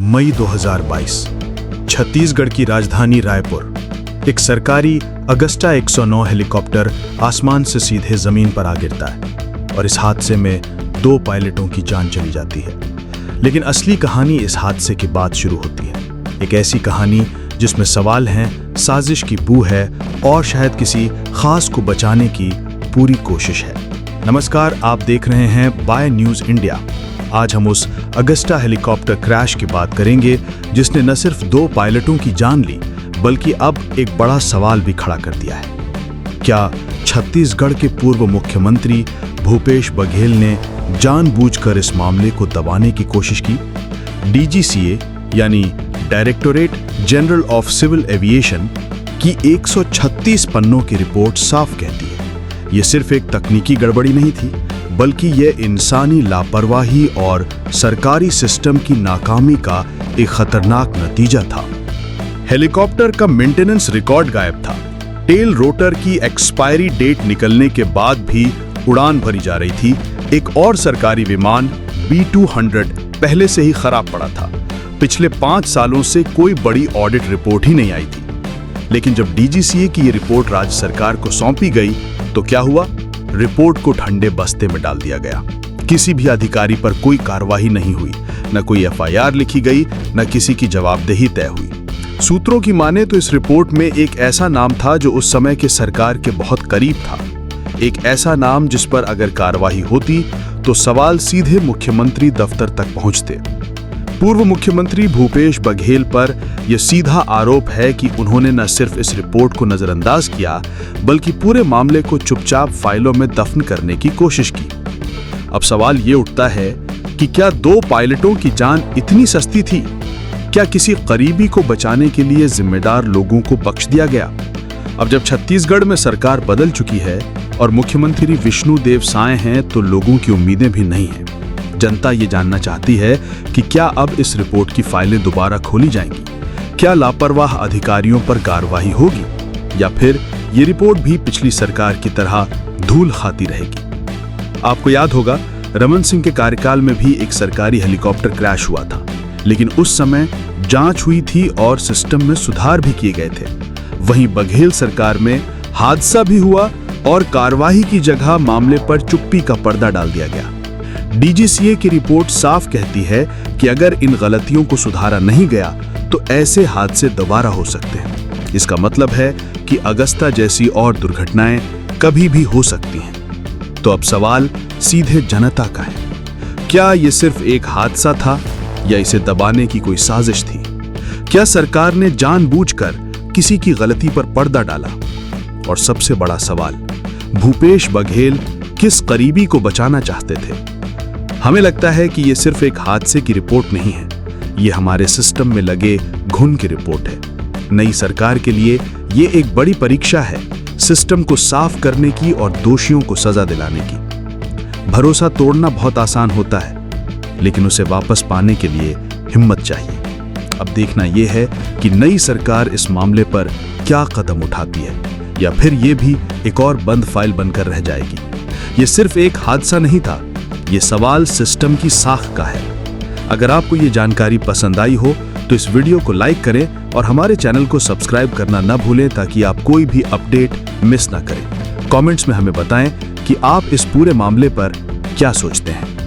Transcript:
मई 2022 छत्तीसगढ़ की राजधानी रायपुर एक सरकारी अगस्टा 109 हेलीकॉप्टर आसमान से सीधे जमीन पर आ गिरता है और इस हादसे में 2 पायलटों की जान चली जाती है। लेकिन असली कहानी इस हादसे के बाद शुरू होती है। एक ऐसी कहानी जिसमें सवाल हैं, साजिश की बू है और शायद किसी खास को बचाने की पूरी कोशिश है। नमस्कार, आप देख रहे हैं बाय न्यूज इंडिया। आज हम उस अगस्टा हेलीकॉप्टर क्रैश की बात करेंगे जिसने न सिर्फ 2 पायलटों की जान ली बल्कि अब एक बड़ा सवाल भी खड़ा कर दिया है। क्या छत्तीसगढ़ के पूर्व मुख्यमंत्री भूपेश बघेल ने जानबूझकर इस मामले को दबाने की कोशिश की? डीजीसीए यानी directorate general of civil aviation की 136 पन्नों की रिपोर्ट साफ कहती है ये सिर्फ एक तकनीकी गड़बड़ी नहीं थी बल्कि यह इंसानी लापरवाही और सरकारी सिस्टम की नाकामी का एक खतरनाक नतीजा था। हेलीकॉप्टर का मेंटेनेंस रिकॉर्ड गायब था। टेल रोटर की एक्सपायरी डेट निकलने के बाद भी उड़ान भरी जा रही थी। एक और सरकारी विमान B-200 पहले से ही खराब पड़ा था। पिछले 5 सालों से कोई बड़ी ऑडिट रिपोर्ट ही नहीं आई थी। लेकिन जब डीजीसीए की ये रिपोर्ट राज्य सरकार को सौंपी गई तो क्या हुआ? रिपोर्ट को ठंडे बस्ते में डाल दिया गया। किसी भी अधिकारी पर कोई कार्रवाई नहीं हुई, न कोई एफआईआर लिखी गई, न किसी की जवाबदेही तय हुई। सूत्रों की माने तो इस रिपोर्ट में एक ऐसा नाम था जो उस समय के सरकार के बहुत करीब था। एक ऐसा नाम जिस पर अगर कार्रवाई होती तो सवाल सीधे मुख्यमंत्री दफ्तर तक पहुंचते। पूर्व मुख्यमंत्री भूपेश बघेल पर यह सीधा आरोप है कि उन्होंने न सिर्फ इस रिपोर्ट को नजरअंदाज किया बल्कि पूरे मामले को चुपचाप फाइलों में दफन करने की कोशिश की। अब सवाल ये उठता है कि क्या 2 पायलटों की जान इतनी सस्ती थी? क्या किसी करीबी को बचाने के लिए जिम्मेदार लोगों को बख्श दिया गया? अब जब छत्तीसगढ़ में सरकार बदल चुकी है और मुख्यमंत्री विष्णुदेव साय हैं तो लोगों की उम्मीदें भी नहीं हैं। जनता ये जानना चाहती है कि क्या अब इस रिपोर्ट की फाइलें दोबारा खोली जाएंगी? क्या लापरवाह अधिकारियों पर कार्रवाई होगी या फिर ये रिपोर्ट भी पिछली सरकार की तरह धूल खाती रहेगी? आपको याद होगा रमन सिंह के कार्यकाल में भी एक सरकारी हेलीकॉप्टर क्रैश हुआ था, लेकिन उस समय जांच हुई थी और सिस्टम में सुधार भी किए गए थे। वहीं बघेल सरकार में हादसा भी हुआ और कार्रवाई की जगह मामले पर चुप्पी का पर्दा डाल दिया गया। डीजीसीए की रिपोर्ट साफ कहती है कि अगर इन गलतियों को सुधारा नहीं गया तो ऐसे हादसे दोबारा हो सकते हैं। इसका मतलब है कि अगस्ता जैसी और दुर्घटनाएं कभी भी हो सकती हैं। तो अब सवाल सीधे जनता का है, क्या ये सिर्फ एक हादसा था या इसे दबाने की कोई साजिश थी? क्या सरकार ने जानबूझकर किसी की गलती पर पर्दा डाला? और सबसे बड़ा सवाल, भूपेश बघेल किस करीबी को बचाना चाहते थे? हमें लगता है कि ये सिर्फ एक हादसे की रिपोर्ट नहीं है, ये हमारे सिस्टम में लगे घुन की रिपोर्ट है। नई सरकार के लिए ये एक बड़ी परीक्षा है, सिस्टम को साफ करने की और दोषियों को सजा दिलाने की। भरोसा तोड़ना बहुत आसान होता है, लेकिन उसे वापस पाने के लिए हिम्मत चाहिए। अब देखना यह है कि नई सरकार इस मामले पर क्या कदम उठाती है या फिर ये भी एक और बंद फाइल बनकर रह जाएगी। ये सिर्फ एक हादसा नहीं था, ये सवाल सिस्टम की साख का है। अगर आपको ये जानकारी पसंद आई हो तो इस वीडियो को लाइक करें और हमारे चैनल को सब्सक्राइब करना न भूलें ताकि आप कोई भी अपडेट मिस ना करें। कमेंट्स में हमें बताएं कि आप इस पूरे मामले पर क्या सोचते हैं।